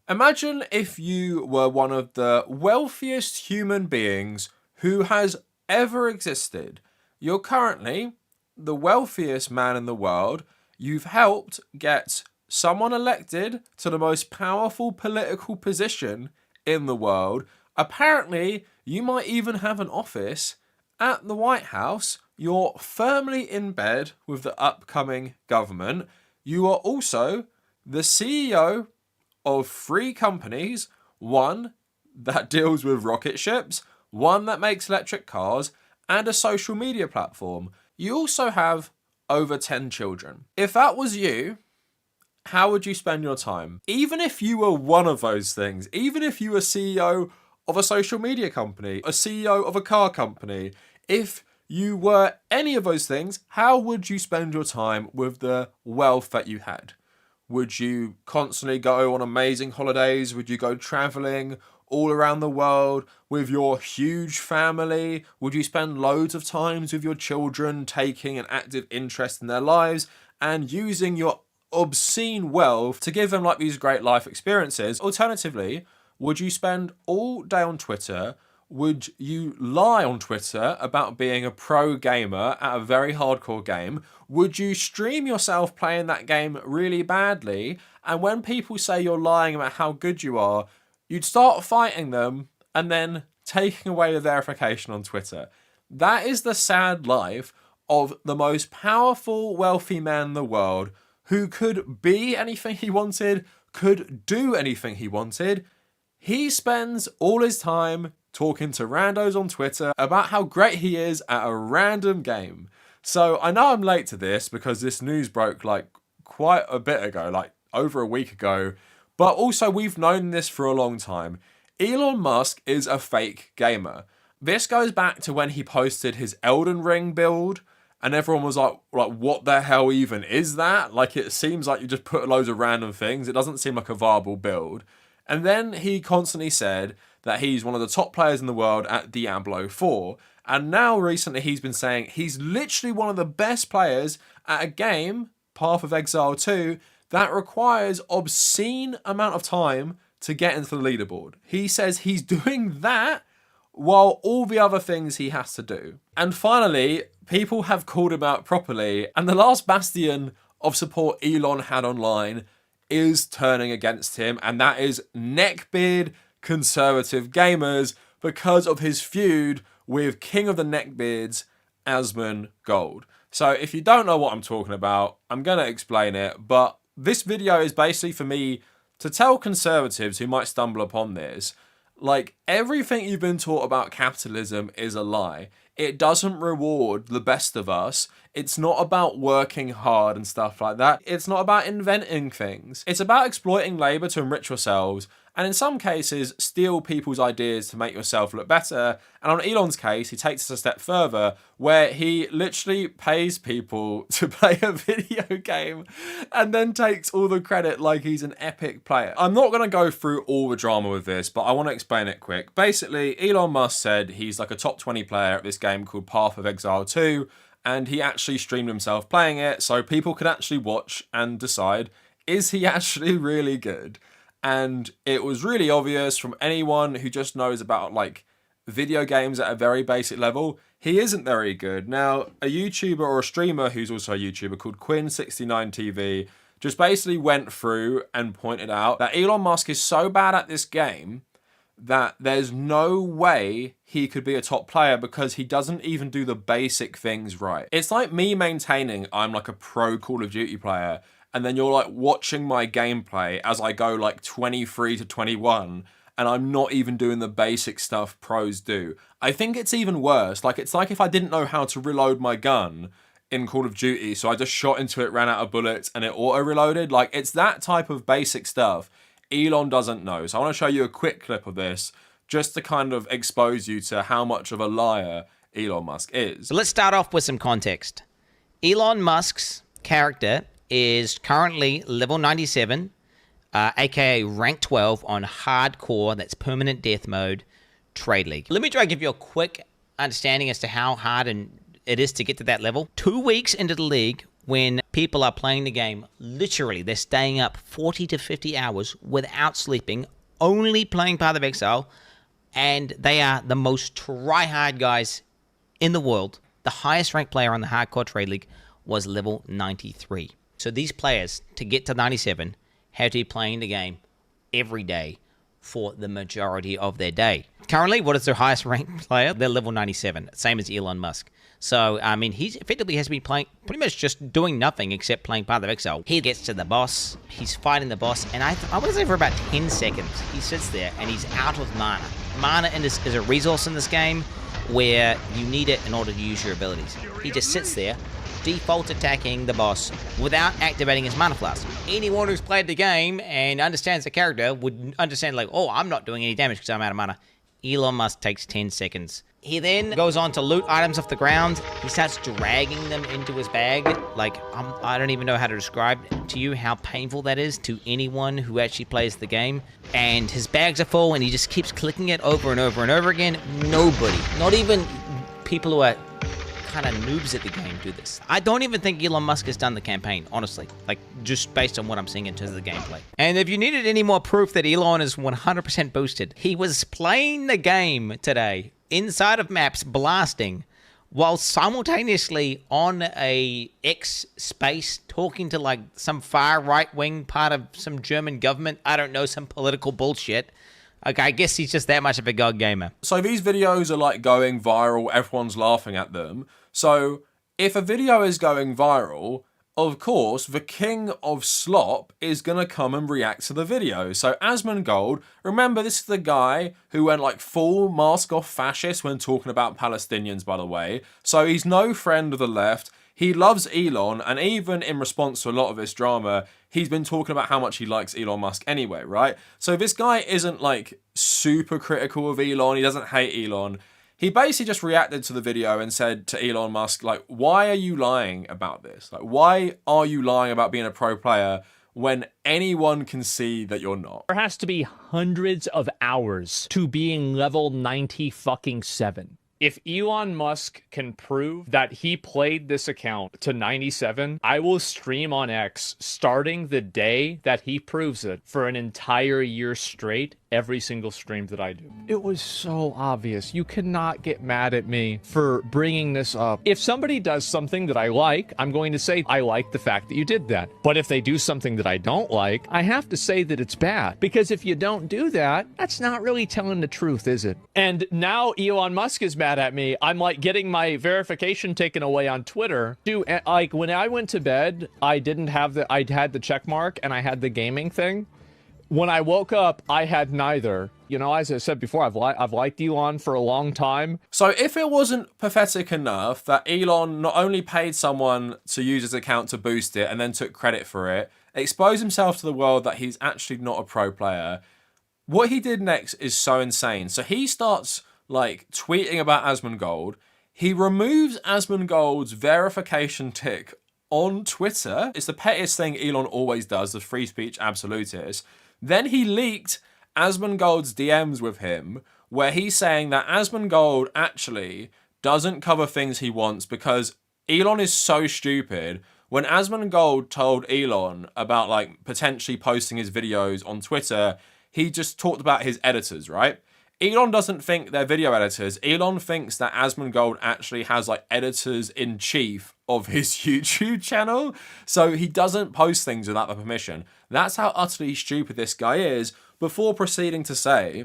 Imagine if you were one of the wealthiest human beings who has ever existed. You're currently the wealthiest man in the world. You've helped get someone elected to the most powerful political position in the world. Apparently, you might even have an office at the White House. You're firmly in bed with the upcoming government. You are also the CEO of 3 companies, one that deals with rocket ships, one that makes electric cars, and a social media platform. You also have over 10 children. If that was you, how would you spend your time? Even if you were one of those things, even if you were CEO of a social media company, a CEO of a car company, if you were any of those things, how would you spend your time with the wealth that you had? Would you constantly go on amazing holidays? Would you go traveling all around the world with your huge family? Would you spend loads of times with your children, taking an active interest in their lives and using your obscene wealth to give them like these great life experiences? Alternatively, would you spend all day on Twitter? Would you lie on Twitter about being a pro gamer at a very hardcore game? Would you stream yourself playing that game really badly? And when people say you're lying about how good you are, you'd start fighting them and then taking away the verification on Twitter. That is the sad life of the most powerful, wealthy man in the world who could be anything he wanted, could do anything he wanted. He spends all his time talking to randos on Twitter about how great he is at a random game. So I know I'm late to this because this news broke like quite a bit ago, like over a week ago. But also we've known this for a long time. Elon Musk is a fake gamer. This goes back to when he posted his Elden Ring build and everyone was like, what the hell even is that? Like, it seems like you just put loads of random things. It doesn't seem like a viable build. And then he constantly said that he's one of the top players in the world at Diablo 4. And now recently he's been saying he's literally one of the best players at a game, Path of Exile 2, that requires obscene amount of time to get into the leaderboard. He says he's doing that while all the other things he has to do. And finally, people have called him out properly, and the last bastion of support Elon had online is turning against him, and that is neckbeard conservative gamers because of his feud with King of the Neckbeards, Asmongold. So if you don't know what I'm talking about, I'm going to explain it, but this video is basically for me to tell conservatives who might stumble upon this, like, everything you've been taught about capitalism is a lie. It doesn't reward the best of us. It's not about working hard and stuff like that. It's not about inventing things. It's about exploiting labor to enrich yourselves, and in some cases, steal people's ideas to make yourself look better. And on Elon's case, he takes it a step further, where he literally pays people to play a video game and then takes all the credit like he's an epic player. I'm not going to go through all the drama with this, but I want to explain it quick. Basically, Elon Musk said he's like a top 20 player at this game called Path of Exile 2, and he actually streamed himself playing it so people could actually watch and decide, is he actually really good? And it was really obvious from anyone who just knows about like video games at a very basic level, he isn't very good. Now, a YouTuber or a streamer who's also a YouTuber called Quinn69TV just basically went through and pointed out that Elon Musk is so bad at this game that there's no way he could be a top player because he doesn't even do the basic things right. It's like me maintaining I'm like a pro Call of Duty player, and then you're like watching my gameplay as I go like 23 to 21, and I'm not even doing the basic stuff pros do. I think it's even worse. Like, it's like if I didn't know how to reload my gun in Call of Duty, so I just shot into it, ran out of bullets, and it auto-reloaded. Like, it's that type of basic stuff Elon doesn't know. So I want to show you a quick clip of this just to kind of expose you to how much of a liar Elon Musk is. So let's start off with some context. Elon Musk's character is currently level 97, aka rank 12 on hardcore, that's permanent death mode, Trade League. Let me try to give you a quick understanding as to how hard it is to get to that level. 2 weeks into the league, when people are playing the game, literally, they're staying up 40 to 50 hours without sleeping, only playing Path of Exile, and they are the most try-hard guys in the world. The highest ranked player on the Hardcore Trade League was level 93. So these players, to get to 97, have to be playing the game every day for the majority of their day. Currently, what is their highest ranked player? They're level 97, same as Elon Musk. So, I mean, he effectively has been playing, pretty much just doing nothing except playing Path of Exile. He gets to the boss, he's fighting the boss, and I want to say for about 10 seconds, he sits there and he's out of mana. Mana is a resource in this game where you need it in order to use your abilities. He just sits there, default attacking the boss without activating his mana flask. Anyone who's played the game and understands the character would understand, like, oh, I'm not doing any damage because I'm out of mana. Elon Musk takes 10 seconds. He then goes on to loot items off the ground. He starts dragging them into his bag. Like, I don't even know how to describe to you how painful that is to anyone who actually plays the game. And his bags are full, and he just keeps clicking it over and over and over again. Nobody, not even people who are kind of noobs at the game, do this. I don't even think Elon Musk has done the campaign, honestly. Like, just based on what I'm seeing in terms of the gameplay. And if you needed any more proof that Elon is 100% boosted, he was playing the game today inside of maps, blasting, while simultaneously on a X space talking to like some far right wing part of some German government. I don't know, some political bullshit. Okay, I guess he's just that much of a god gamer. So these videos are like going viral, everyone's laughing at them. So if a video is going viral, of course, the king of slop is going to come and react to the video. So Asmongold, remember, this is the guy who went like full mask off fascist when talking about Palestinians, by the way. So he's no friend of the left. He loves Elon, and even in response to a lot of this drama, he's been talking about how much he likes Elon Musk anyway, right? So this guy isn't like super critical of Elon. He doesn't hate Elon. He basically just reacted to the video and said to Elon Musk, like, why are you lying about this? Like, why are you lying about being a pro player when anyone can see that you're not? There has to be hundreds of hours to being level 90 fucking 7. If Elon Musk can prove that he played this account to 97, I will stream on X starting the day that he proves it for an entire year straight, every single stream that I do. It was so obvious. You cannot get mad at me for bringing this up. If somebody does something that I like, I'm going to say, I like the fact that you did that. But if they do something that I don't like, I have to say that it's bad. Because if you don't do that, that's not really telling the truth, is it? And now Elon Musk is mad at me. I'm like getting my verification taken away on Twitter. Dude, like when I went to bed, I had the check mark and I had the gaming thing. When I woke up, I had neither. You know, as I said before, I've liked Elon for a long time. So if it wasn't pathetic enough that Elon not only paid someone to use his account to boost it and then took credit for it, exposed himself to the world that he's actually not a pro player, what he did next is so insane. So he starts like tweeting about Asmongold. He removes Asmongold's verification tick on Twitter. It's the pettiest thing Elon always does, the free speech absolutist. Then he leaked Asmongold's DMs with him, where he's saying that Asmongold actually doesn't cover things he wants because Elon is so stupid. When Asmongold told Elon about like potentially posting his videos on Twitter, he just talked about his editors, right? Elon doesn't think they're video editors. Elon thinks that Asmongold actually has like editors-in-chief of his YouTube channel. So he doesn't post things without the permission. That's how utterly stupid this guy is, before proceeding to say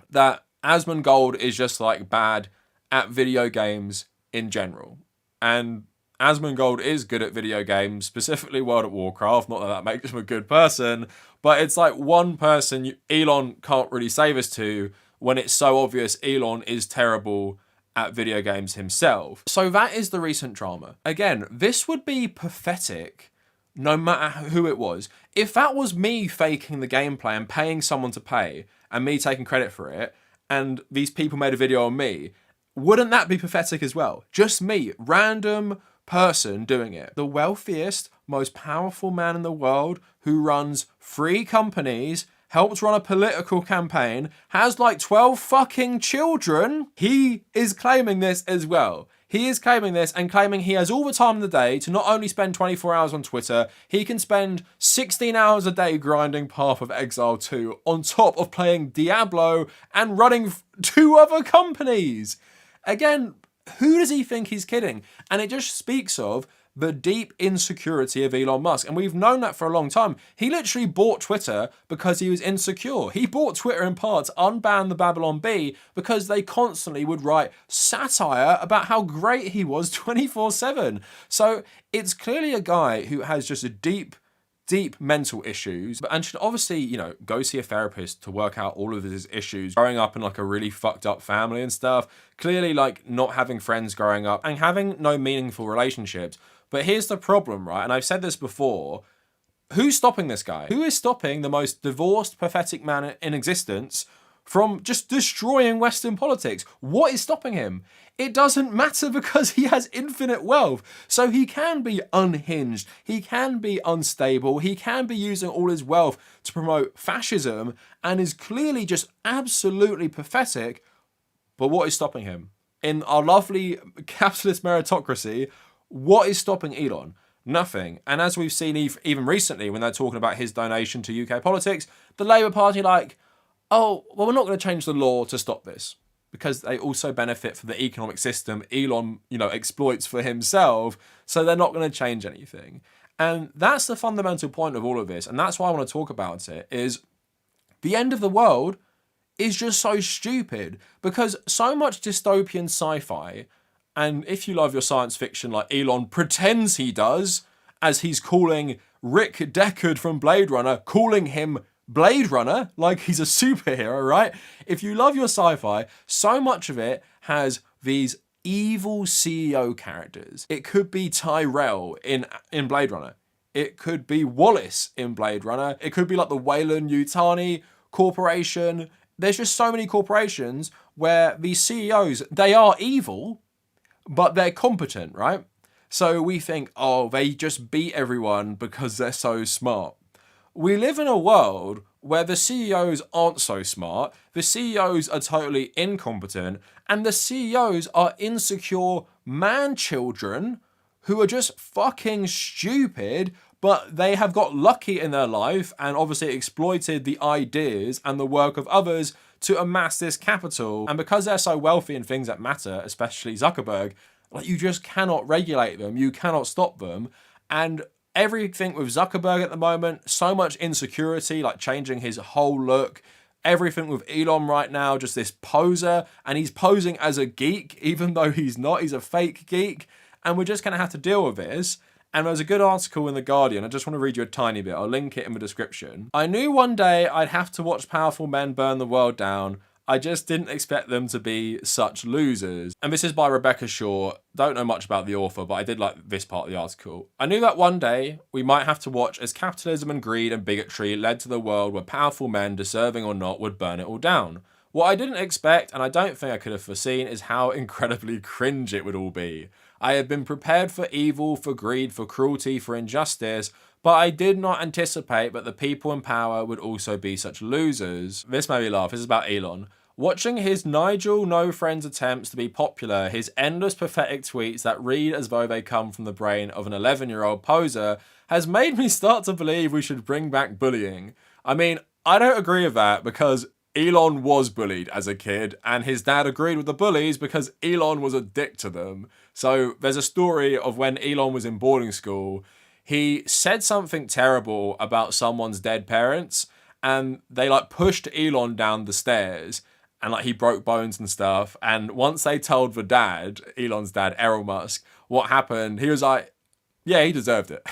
that Asmongold is just like bad at video games in general. And Asmongold is good at video games, specifically World of Warcraft. Not that that makes him a good person, but it's like one person Elon can't really say this to when it's so obvious Elon is terrible at video games himself. So that is the recent drama. Again, this would be pathetic no matter who it was. If that was me faking the gameplay and paying someone to pay and me taking credit for it, and these people made a video on me, wouldn't that be pathetic as well? Just me, random person doing it. The wealthiest, most powerful man in the world who runs 3 companies, helps run a political campaign, has like 12 fucking children. He is claiming this as well. He is claiming this and claiming he has all the time in the day to not only spend 24 hours on Twitter, he can spend 16 hours a day grinding Path of Exile 2 on top of playing Diablo and running 2 other companies. Again, who does he think he's kidding? And it just speaks of the deep insecurity of Elon Musk. And we've known that for a long time. He literally bought Twitter because he was insecure. He bought Twitter in part to unban the Babylon Bee because they constantly would write satire about how great he was 24/7. So it's clearly a guy who has just a deep mental issues and should obviously, go see a therapist to work out all of his issues. Growing up in like a really fucked up family and stuff. Clearly like not having friends growing up and having no meaningful relationships. But here's the problem, right? And I've said this before. Who's stopping this guy? Who is stopping the most divorced, pathetic man in existence from just destroying Western politics? What is stopping him? It doesn't matter because he has infinite wealth. So he can be unhinged. He can be unstable. He can be using all his wealth to promote fascism and is clearly just absolutely pathetic. But what is stopping him? In our lovely capitalist meritocracy, what is stopping Elon? Nothing. And as we've seen even recently when they're talking about his donation to UK politics, the Labour Party oh, well, we're not going to change the law to stop this because they also benefit from the economic system Elon, exploits for himself. So they're not going to change anything. And that's the fundamental point of all of this. And that's why I want to talk about it is the end of the world is just so stupid because so much dystopian sci-fi. And if you love your science fiction like Elon pretends he does, as he's calling Rick Deckard from Blade Runner, calling him Blade Runner, like he's a superhero, right? If you love your sci-fi, so much of it has these evil CEO characters. It could be Tyrell in Blade Runner. It could be Wallace in Blade Runner. It could be like the Weyland-Yutani Corporation. There's just so many corporations where these CEOs, they are evil, but they're competent, right? So we think, oh, they just beat everyone because they're so smart. We live in a world where the CEOs aren't so smart, the CEOs are totally incompetent, and the CEOs are insecure man-children who are just fucking stupid, but they have got lucky in their life and obviously exploited the ideas and the work of others to amass this capital. And because they're so wealthy in things that matter, especially Zuckerberg, you just cannot regulate them. You cannot stop them. And everything with Zuckerberg at the moment, so much insecurity, like changing his whole look. Everything with Elon right now, just this poser. And he's posing as a geek, even though he's not. He's a fake geek. And we're just going to have to deal with this. And there's a good article in The Guardian. I just want to read you a tiny bit. I'll link it in the description. I knew one day I'd have to watch powerful men burn the world down. I just didn't expect them to be such losers. And this is by Rebecca Shaw. Don't know much about the author, but I did like this part of the article. I knew that one day we might have to watch as capitalism and greed and bigotry led to the world where powerful men, deserving or not, would burn it all down. What I didn't expect, and I don't think I could have foreseen, is how incredibly cringe it would all be. I had been prepared for evil, for greed, for cruelty, for injustice, but I did not anticipate that the people in power would also be such losers. This made me laugh. This is about Elon. Watching his Nigel no friends attempts to be popular, his endless pathetic tweets that read as though they come from the brain of an 11-year-old poser, has made me start to believe we should bring back bullying. I mean, I don't agree with that because Elon was bullied as a kid and his dad agreed with the bullies because Elon was a dick to them. So there's a story of when Elon was in boarding school, he said something terrible about someone's dead parents and they pushed Elon down the stairs and he broke bones and stuff. And once they told the dad, Elon's dad, Elon Musk, what happened, he was like, yeah, he deserved it.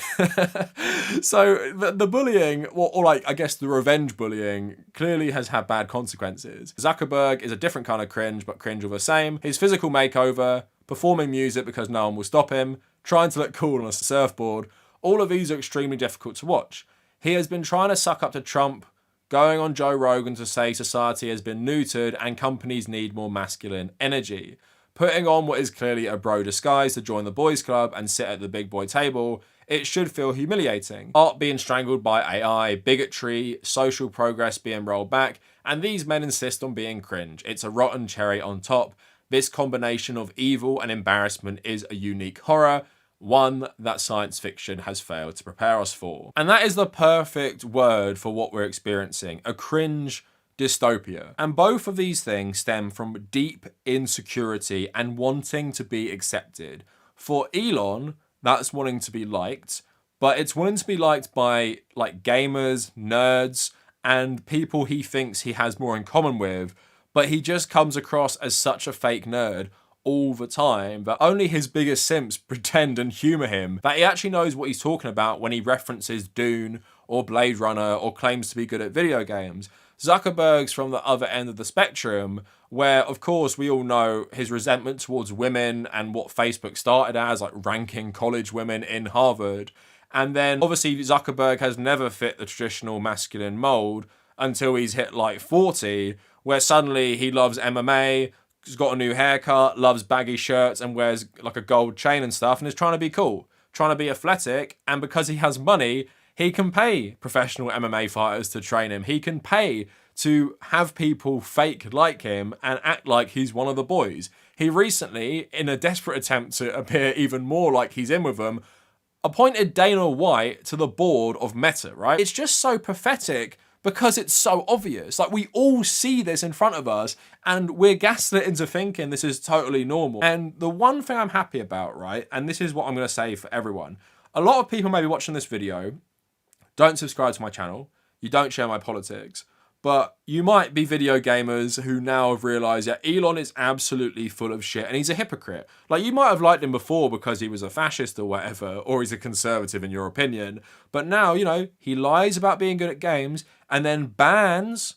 So the bullying, or I guess the revenge bullying, clearly has had bad consequences. Zuckerberg is a different kind of cringe, but cringe all the same. His physical makeover, performing music because no one will stop him, trying to look cool on a surfboard, all of these are extremely difficult to watch. He has been trying to suck up to Trump, going on Joe Rogan to say society has been neutered and companies need more masculine energy. Putting on what is clearly a bro disguise to join the boys club and sit at the big boy table, it should feel humiliating. Art being strangled by AI, bigotry, social progress being rolled back, and these men insist on being cringe. It's a rotten cherry on top. This combination of evil and embarrassment is a unique horror, one that science fiction has failed to prepare us for. And that is the perfect word for what we're experiencing, a cringe dystopia. And both of these things stem from deep insecurity and wanting to be accepted. For Elon, that's wanting to be liked, but it's wanting to be liked by like gamers, nerds, and people he thinks he has more in common with, but he just comes across as such a fake nerd all the time that only his biggest simps pretend and humor him, that he actually knows what he's talking about when he references Dune or Blade Runner or claims to be good at video games. Zuckerberg's from the other end of the spectrum, where of course we all know his resentment towards women and what Facebook started as, like ranking college women in Harvard. And then obviously Zuckerberg has never fit the traditional masculine mold until he's hit like 40, where suddenly he loves MMA, he's got a new haircut, loves baggy shirts and wears like a gold chain and stuff, and is trying to be cool, trying to be athletic. And because he has money, he can pay professional MMA fighters to train him. He can pay to have people fake like him and act like he's one of the boys. He recently, in a desperate attempt to appear even more like he's in with them, appointed Dana White to the board of Meta, right? It's just so pathetic because it's so obvious. Like, we all see this in front of us and we're gaslit into thinking this is totally normal. And the one thing I'm happy about, right, and this is what I'm going to say for everyone, a lot of people may be watching this video, don't subscribe to my channel, you don't share my politics, but you might be video gamers who now have realised that Elon is absolutely full of shit and he's a hypocrite. Like, you might have liked him before because he was a fascist or whatever, or he's a conservative in your opinion, but now, you know, he lies about being good at games and then bans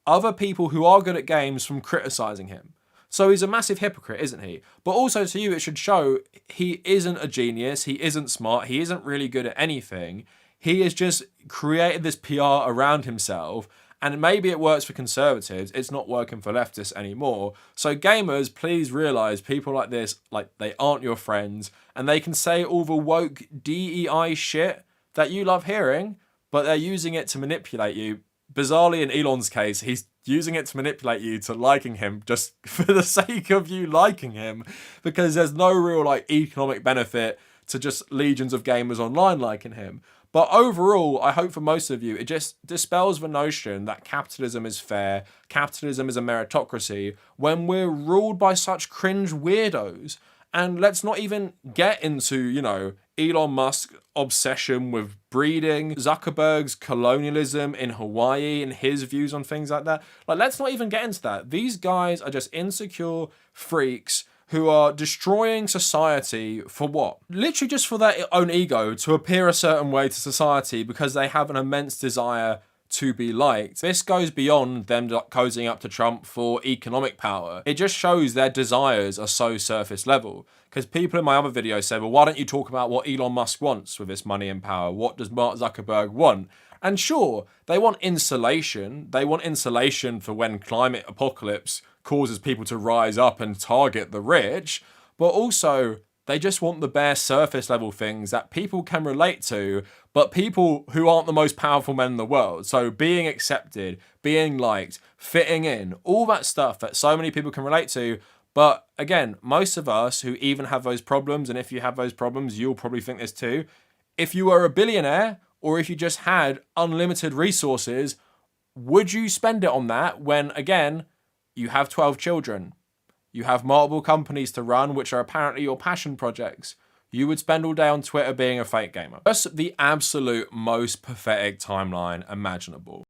other people who are good at games from criticising him. So he's a massive hypocrite, isn't he? But also to you, it should show he isn't a genius, he isn't smart, he isn't really good at anything. He has just created this PR around himself, and maybe it works for conservatives, it's not working for leftists anymore. So gamers, please realise people like this, like, they aren't your friends, and they can say all the woke DEI shit that you love hearing, but they're using it to manipulate you. Bizarrely, in Elon's case, he's using it to manipulate you to liking him just for the sake of you liking him, because there's no real like economic benefit to just legions of gamers online liking him. But overall, I hope for most of you, it just dispels the notion that capitalism is fair, capitalism is a meritocracy, when we're ruled by such cringe weirdos. And let's not even get into, you know, Elon Musk's obsession with breeding, Zuckerberg's colonialism in Hawaii and his views on things like that. Like, let's not even get into that. These guys are just insecure freaks who are destroying society for what? Literally just for their own ego, to appear a certain way to society because they have an immense desire to be liked. This goes beyond them cozying up to Trump for economic power. It just shows their desires are so surface level. Because people in my other videos say, well, why don't you talk about what Elon Musk wants with this money and power? What does Mark Zuckerberg want? And sure, they want insulation. They want insulation for when climate apocalypse causes people to rise up and target the rich. But also, they just want the bare surface level things that people can relate to, but people who aren't the most powerful men in the world. So being accepted, being liked, fitting in, all that stuff that so many people can relate to. But again, most of us who even have those problems, and if you have those problems, you'll probably think this too. If you were a billionaire, or if you just had unlimited resources, would you spend it on that when, again, you have 12 children? You have multiple companies to run, which are apparently your passion projects. You would spend all day on Twitter being a fake gamer. Just the absolute most pathetic timeline imaginable.